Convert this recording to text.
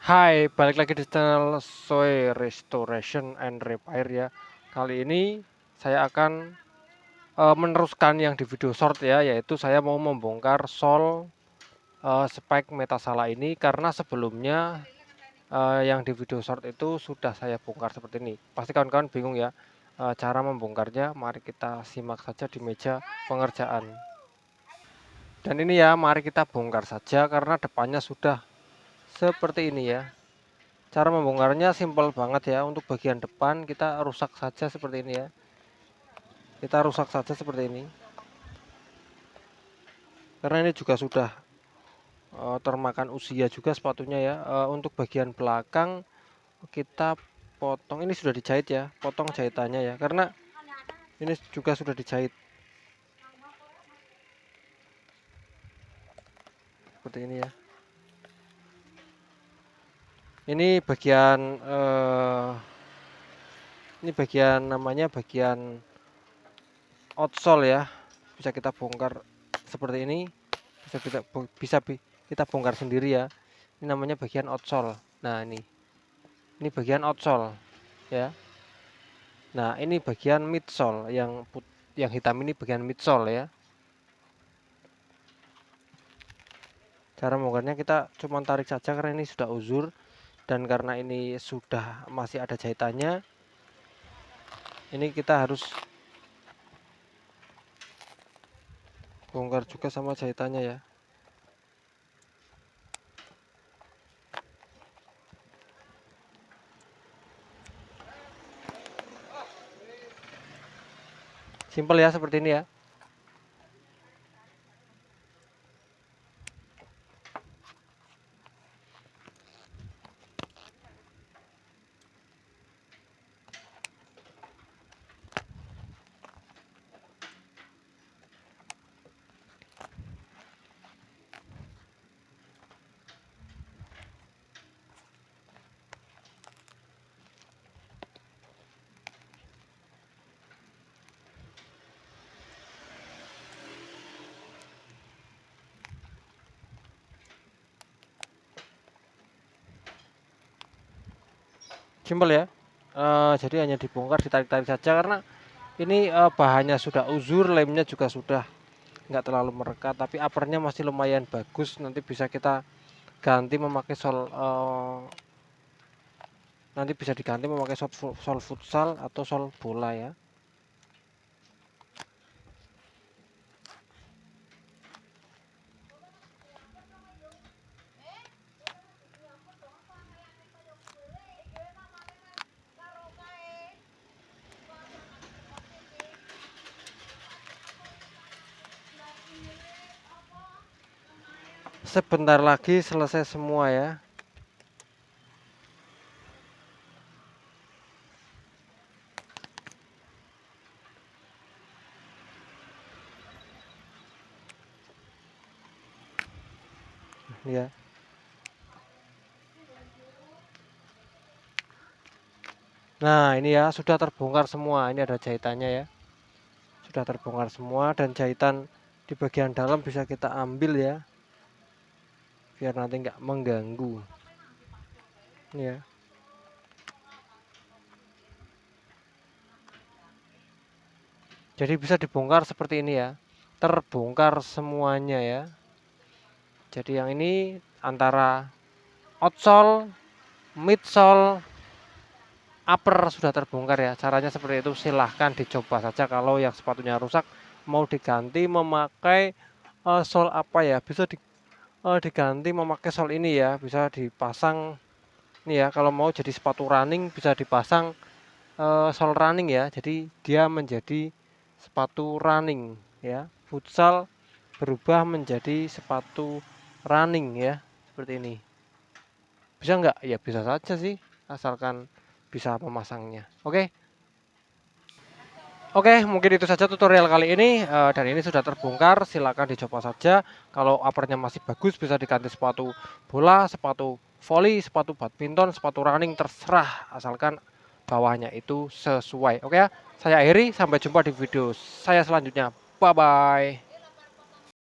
Hai, balik lagi di channel Soy Restoration and Repair ya. Kali ini saya akan meneruskan yang di video short ya, yaitu saya mau membongkar sol spike metasala ini karena sebelumnya yang di video short itu sudah saya bongkar seperti ini. Pasti kawan-kawan bingung ya cara membongkarnya. Mari kita simak saja di meja pengerjaan. Dan ini ya, mari kita bongkar saja karena depannya sudah seperti ini ya. Cara membongkarnya simpel banget ya. Untuk bagian depan kita rusak saja seperti ini ya. Kita rusak saja seperti ini. Karena ini juga sudah termakan usia juga sepatunya ya. Untuk bagian belakang kita potong. Ini sudah dijahit ya. Potong jahitannya ya. Karena ini juga sudah dijahit. Seperti ini ya. Ini bagian namanya bagian outsole ya. Bisa kita bongkar seperti ini. Bisa kita bongkar sendiri ya. Ini namanya bagian outsole. Nah, ini bagian outsole ya. Nah, ini bagian midsole yang hitam ini bagian midsole ya. Cara membongkarnya kita cuma tarik saja karena ini sudah uzur dan karena ini sudah masih ada jahitannya. Ini kita harus bongkar juga sama jahitannya ya. Simpel ya seperti ini ya. Simpel ya. Jadi hanya dibongkar, ditarik-tarik saja karena ini bahannya sudah uzur, lemnya juga sudah nggak terlalu merekat, tapi uppernya masih lumayan bagus. Nanti bisa kita ganti memakai nanti bisa diganti memakai sol futsal atau sol bola ya. Sebentar lagi selesai semua ya. Ya. Nah, ini ya sudah terbongkar semua. Ini ada jahitannya ya. Sudah terbongkar semua dan jahitan di bagian dalam bisa kita ambil ya. Biar nanti nggak mengganggu. Ini ya. Jadi bisa dibongkar seperti ini ya. Terbongkar semuanya ya. Jadi yang ini antara outsole, midsole, upper sudah terbongkar ya. Caranya seperti itu, silahkan dicoba saja. Kalau yang sepatunya rusak mau diganti memakai sol apa ya, bisa diganti memakai sol ini ya, bisa dipasang nih ya. Kalau mau jadi sepatu running bisa dipasang sol running ya, jadi dia menjadi sepatu running ya. Futsal berubah menjadi sepatu running ya, seperti ini. Bisa nggak? Ya bisa saja sih, asalkan bisa memasangnya. Oke, mungkin itu saja tutorial kali ini, dan ini sudah terbongkar. Silakan dicoba saja. Kalau uppernya masih bagus bisa diganti sepatu bola, sepatu volley, sepatu badminton, sepatu running, terserah asalkan bawahnya itu sesuai. Oke ya, saya akhiri, sampai jumpa di video saya selanjutnya. Bye bye.